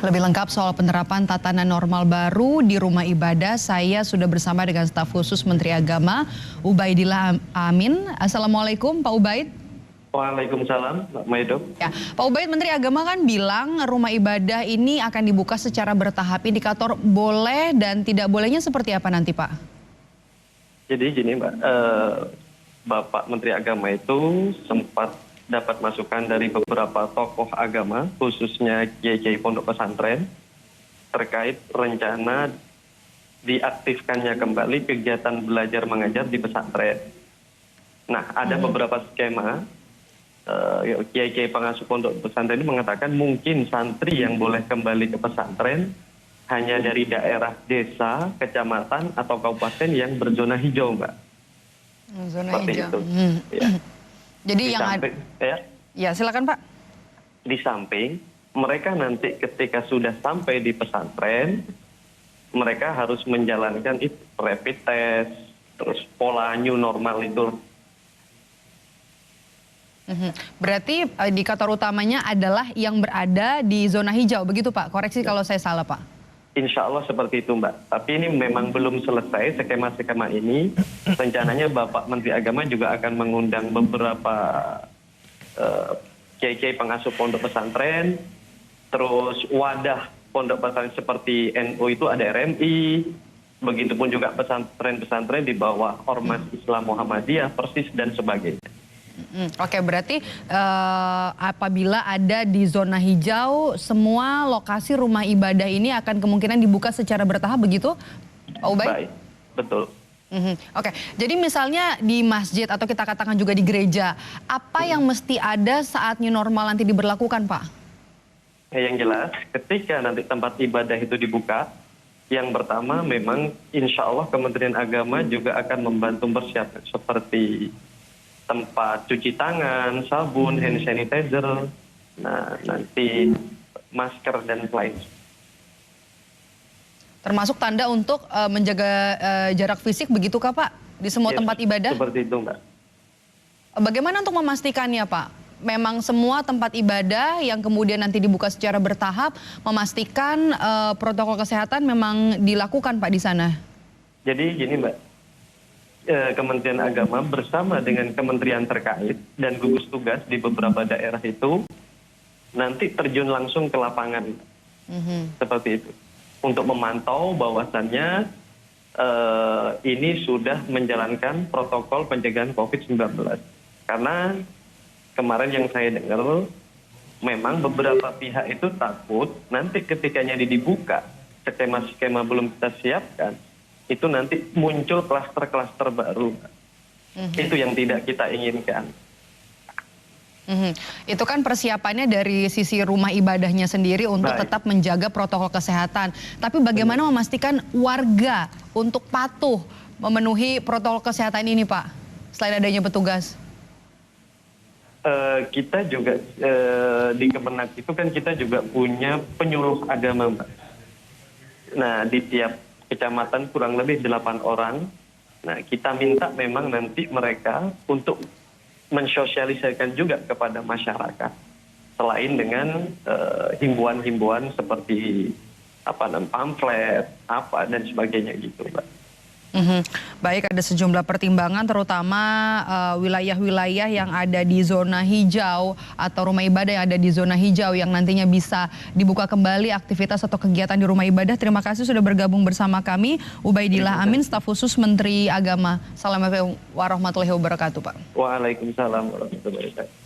Lebih lengkap soal penerapan tatanan normal baru di rumah ibadah, saya sudah bersama dengan staf khusus Menteri Agama, Ubaidillah Amin. Assalamualaikum Pak Ubaid. Waalaikumsalam, Mbak Maido. Ya, Pak Ubaid, Menteri Agama kan bilang rumah ibadah ini akan dibuka secara bertahap. Indikator boleh dan tidak bolehnya seperti apa nanti, Pak? Jadi gini, Mbak, Bapak Menteri Agama itu sempat dapat masukan dari beberapa tokoh agama, khususnya kiai-kiai pondok pesantren, terkait rencana diaktifkannya kembali kegiatan belajar mengajar di pesantren. Nah, ada beberapa skema, kiai-kiai pengasuh pondok pesantren ini mengatakan mungkin santri yang boleh kembali ke pesantren hanya dari daerah desa, kecamatan, atau kabupaten yang berzona hijau, Mbak. Zona Seperti hijau. itu. Ya. Jadi yang ada, ya silakan Pak. Di samping mereka nanti ketika sudah sampai di pesantren, mereka harus menjalankan itu rapid test, terus pola new normal itu. Berarti indikator utamanya adalah yang berada di zona hijau, begitu Pak? Koreksi kalau saya salah, Pak. Insya Allah seperti itu, Mbak. Tapi ini memang belum selesai skema-skema ini. Rencananya Bapak Menteri Agama juga akan mengundang beberapa kiai-kiai pengasuh pondok pesantren, terus wadah pondok pesantren seperti NU itu ada RMI, begitupun juga pesantren-pesantren di bawah Ormas Islam Muhammadiyah, Persis, dan sebagainya. Oke, berarti apabila ada di zona hijau, semua lokasi rumah ibadah ini akan kemungkinan dibuka secara bertahap, begitu Pak Ubaid? Baik, betul. Oke, jadi misalnya di masjid atau kita katakan juga di gereja, apa yang mesti ada saat new normal nanti diberlakukan, Pak? Yang jelas, ketika nanti tempat ibadah itu dibuka, yang pertama memang insya Allah Kementerian Agama juga akan membantu persiapan seperti tempat cuci tangan, sabun, hand sanitizer, nah nanti masker dan lain. Termasuk tanda untuk menjaga jarak fisik, begitukah Pak? Di semua tempat ibadah? Seperti itu, Mbak. Bagaimana untuk memastikannya, Pak? Memang semua tempat ibadah yang kemudian nanti dibuka secara bertahap, memastikan protokol kesehatan memang dilakukan, Pak, di sana? Jadi gini, Mbak. Kementerian Agama bersama dengan kementerian terkait dan gugus tugas di beberapa daerah itu nanti terjun langsung ke lapangan. Seperti itu. Untuk memantau bahwasannya ini sudah menjalankan protokol pencegahan COVID-19. Karena kemarin yang saya dengar, memang beberapa pihak itu takut nanti ketikanya dibuka, skema-skema belum kita siapkan, itu nanti muncul klaster-klaster baru. Itu yang tidak kita inginkan. Itu kan persiapannya dari sisi rumah ibadahnya sendiri untuk tetap menjaga protokol kesehatan. Tapi bagaimana memastikan warga untuk patuh memenuhi protokol kesehatan ini, Pak? Selain adanya petugas. Kita juga di Kemenak itu kan kita juga punya penyuluh agama, Mbak. Nah, di tiap kecamatan kurang lebih 8 orang. Nah, kita minta memang nanti mereka untuk mensosialisasikan juga kepada masyarakat. Selain dengan himbauan-himbauan seperti pamflet, dan sebagainya gitu, Mbak. Baik, ada sejumlah pertimbangan terutama wilayah-wilayah yang ada di zona hijau atau rumah ibadah yang ada di zona hijau yang nantinya bisa dibuka kembali aktivitas atau kegiatan di rumah ibadah. Terima kasih sudah bergabung bersama kami, Ubaidillah Amin, staf khusus Menteri Agama. Assalamualaikum warahmatullahi wabarakatuh, Pak. Waalaikumsalam warahmatullahi wabarakatuh.